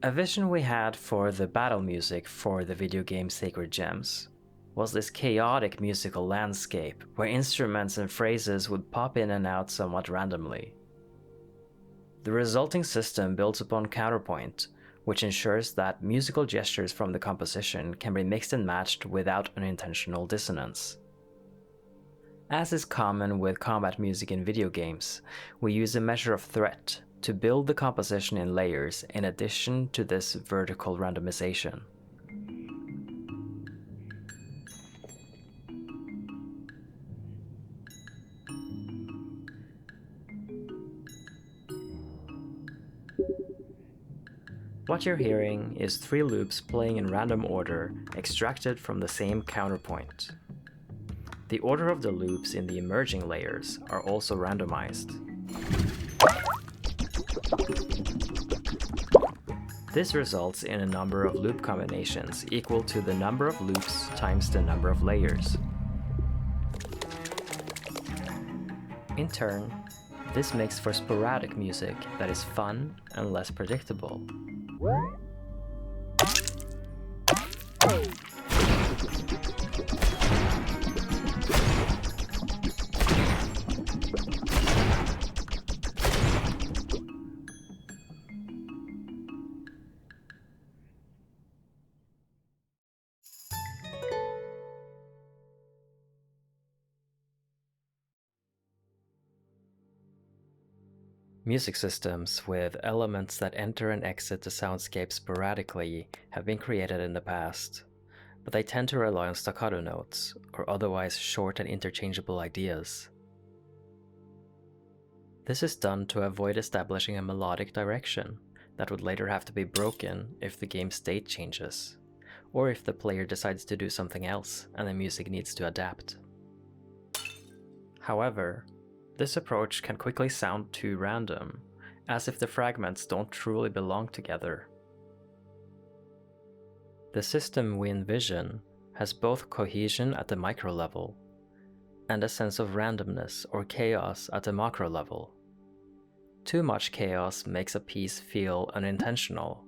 A vision we had for the battle music for the video game Sacred Gems was this chaotic musical landscape where instruments and phrases would pop in and out somewhat randomly. The resulting system builds upon counterpoint, which ensures that musical gestures from the composition can be mixed and matched without unintentional dissonance. As is common with combat music in video games, we use a measure of threat to build the composition in layers in addition to this vertical randomization. What you're hearing is 3 loops playing in random order extracted from the same counterpoint. The order of the loops in the emerging layers are also randomized. This results in a number of loop combinations equal to the number of loops times the number of layers. In turn, this makes for sporadic music that is fun and less predictable. Music systems with elements that enter and exit the soundscape sporadically have been created in the past, but they tend to rely on staccato notes or otherwise short and interchangeable ideas. This is done to avoid establishing a melodic direction that would later have to be broken if the game's state changes, or if the player decides to do something else and the music needs to adapt. However, this approach can quickly sound too random, as if the fragments don't truly belong together. The system we envision has both cohesion at the micro level and a sense of randomness or chaos at the macro level. Too much chaos makes a piece feel unintentional,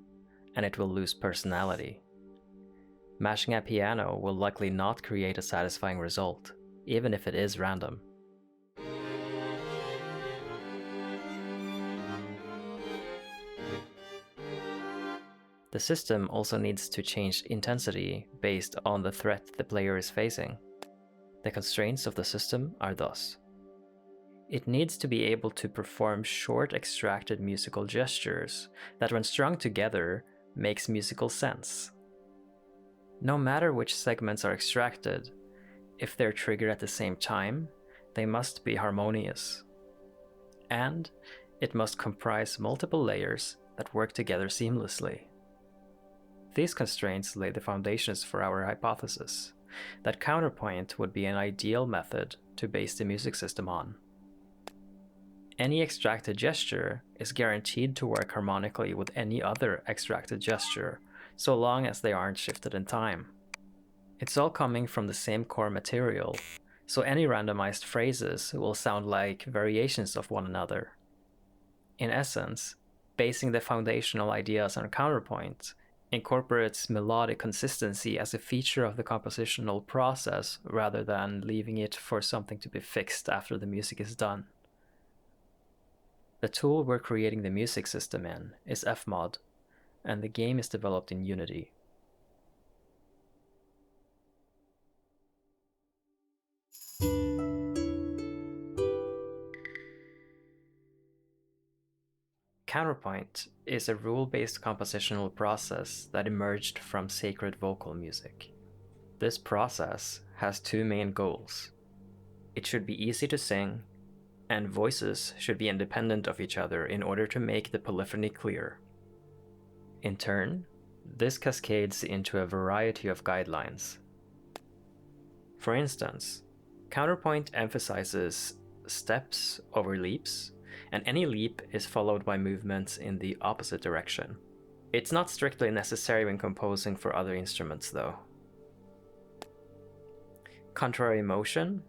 and it will lose personality. Mashing a piano will likely not create a satisfying result, even if it is random. The system also needs to change intensity based on the threat the player is facing. The constraints of the system are thus: it needs to be able to perform short extracted musical gestures that when strung together makes musical sense. No matter which segments are extracted, if they're triggered at the same time, they must be harmonious. And it must comprise multiple layers that work together seamlessly. These constraints lay the foundations for our hypothesis that counterpoint would be an ideal method to base the music system on. Any extracted gesture is guaranteed to work harmonically with any other extracted gesture, so long as they aren't shifted in time. It's all coming from the same core material, so any randomized phrases will sound like variations of one another. In essence, basing the foundational ideas on counterpoint incorporates melodic consistency as a feature of the compositional process rather than leaving it for something to be fixed after the music is done. The tool we're creating the music system in is Fmod, and the game is developed in Unity. Counterpoint is a rule-based compositional process that emerged from sacred vocal music. This process has 2 main goals. It should be easy to sing, and voices should be independent of each other in order to make the polyphony clear. In turn, this cascades into a variety of guidelines. For instance, counterpoint emphasizes steps over leaps, and any leap is followed by movements in the opposite direction. It's not strictly necessary when composing for other instruments, though. Contrary motion: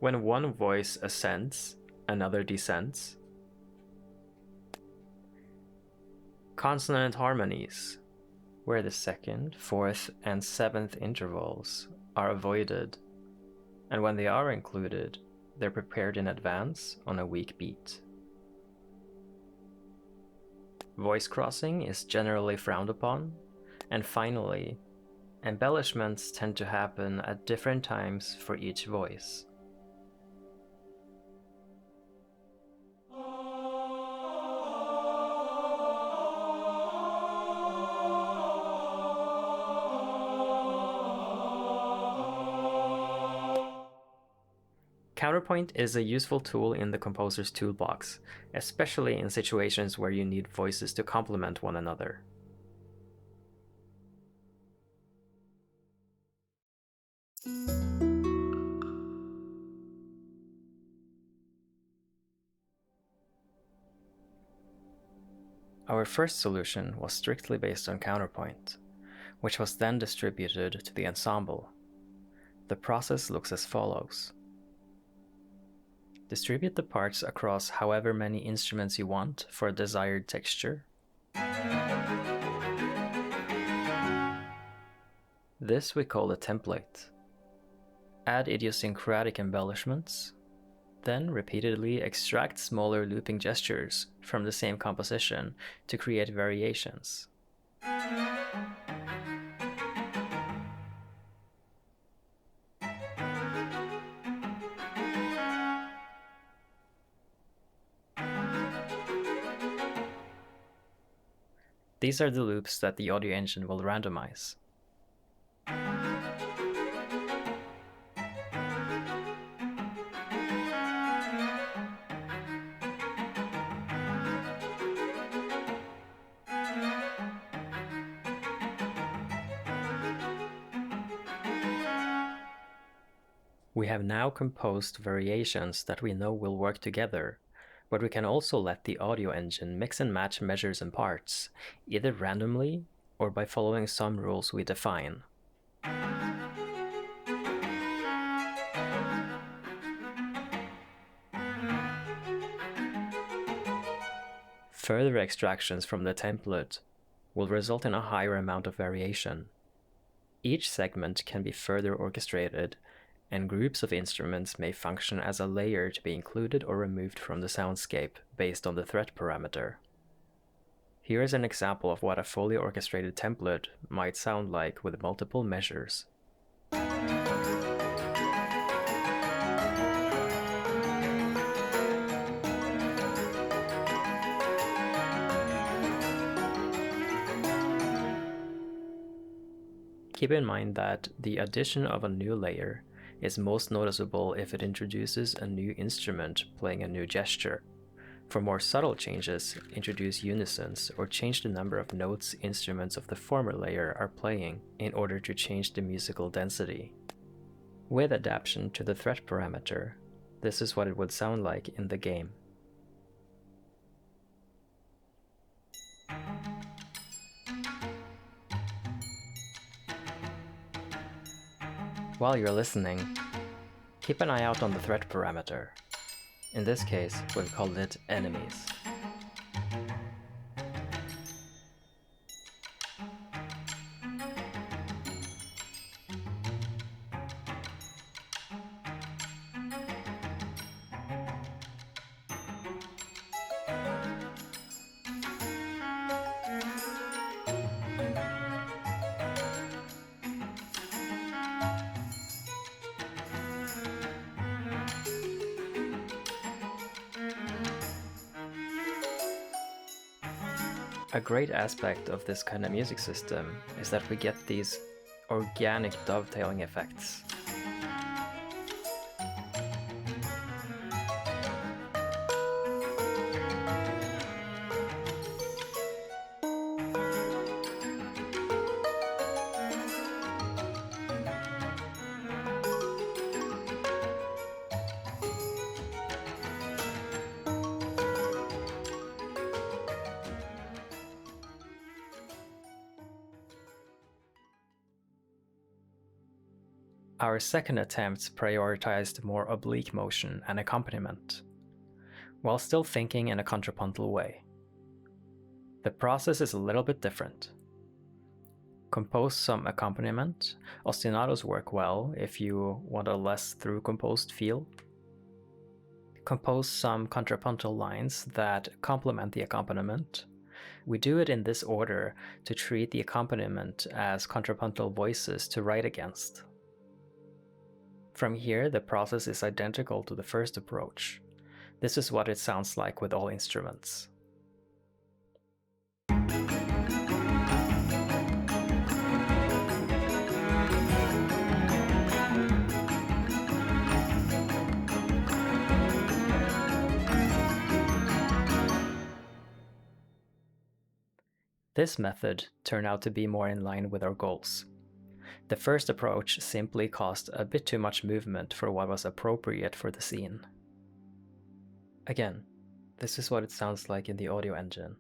when one voice ascends, another descends. Consonant harmonies, where the second, fourth, and seventh intervals are avoided, and when they are included, they're prepared in advance on a weak beat. Voice crossing is generally frowned upon, and finally, embellishments tend to happen at different times for each voice. Counterpoint is a useful tool in the composer's toolbox, especially in situations where you need voices to complement one another. Our first solution was strictly based on counterpoint, which was then distributed to the ensemble. The process looks as follows. Distribute the parts across however many instruments you want for a desired texture. This we call a template. Add idiosyncratic embellishments, then repeatedly extract smaller looping gestures from the same composition to create variations. These are the loops that the audio engine will randomize. We have now composed variations that we know will work together, but we can also let the audio engine mix and match measures and parts, either randomly or by following some rules we define. Further extractions from the template will result in a higher amount of variation. Each segment can be further orchestrated, and groups of instruments may function as a layer to be included or removed from the soundscape based on the threat parameter. Here is an example of what a fully orchestrated template might sound like with multiple measures. Keep in mind that the addition of a new layer is most noticeable if it introduces a new instrument playing a new gesture. For more subtle changes, introduce unisons or change the number of notes instruments of the former layer are playing in order to change the musical density. With adaptation to the threat parameter, this is what it would sound like in the game. While you're listening, keep an eye out on the threat parameter. In this case, we've called it enemies. A great aspect of this kind of music system is that we get these organic dovetailing effects. Our second attempt prioritized more oblique motion and accompaniment, while still thinking in a contrapuntal way. The process is a little bit different. Compose some accompaniment. Ostinatos work well if you want a less through-composed feel. Compose some contrapuntal lines that complement the accompaniment. We do it in this order to treat the accompaniment as contrapuntal voices to write against. From here, the process is identical to the first approach. This is what it sounds like with all instruments. This method turned out to be more in line with our goals. The first approach simply caused a bit too much movement for what was appropriate for the scene. Again, this is what it sounds like in the audio engine.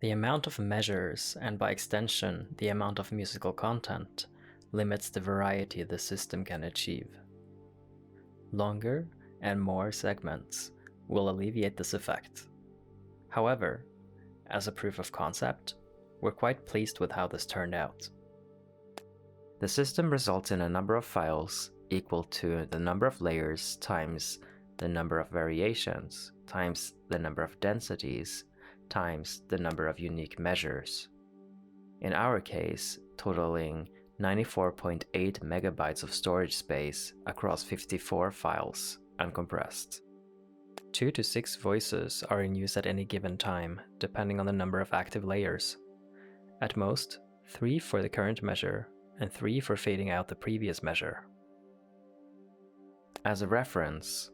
The amount of measures, and by extension, the amount of musical content, limits the variety the system can achieve. Longer and more segments will alleviate this effect. However, as a proof of concept, we're quite pleased with how this turned out. The system results in a number of files equal to the number of layers times the number of variations times the number of densities times the number of unique measures. In our case, totaling 94.8 megabytes of storage space across 54 files, uncompressed. 2 to 6 voices are in use at any given time, depending on the number of active layers. At most, 3 for the current measure, and 3 for fading out the previous measure. As a reference,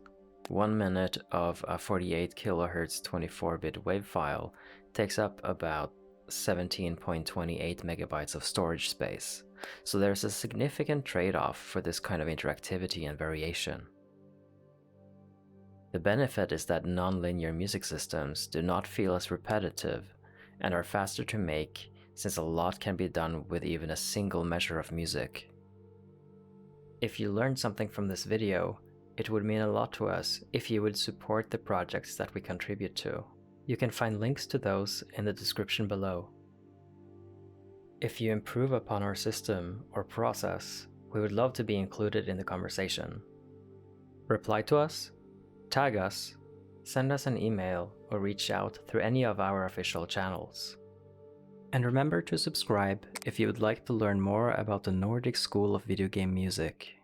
1 minute of a 48 kHz 24-bit WAV file takes up about 17.28 megabytes of storage space, so there's a significant trade-off for this kind of interactivity and variation. The benefit is that non-linear music systems do not feel as repetitive and are faster to make, since a lot can be done with even a single measure of music. If you learned something from this video, it would mean a lot to us if you would support the projects that we contribute to. You can find links to those in the description below. If you improve upon our system or process, we would love to be included in the conversation. Reply to us, tag us, send us an email, or reach out through any of our official channels. And remember to subscribe if you would like to learn more about the Nordic School of Video Game Music.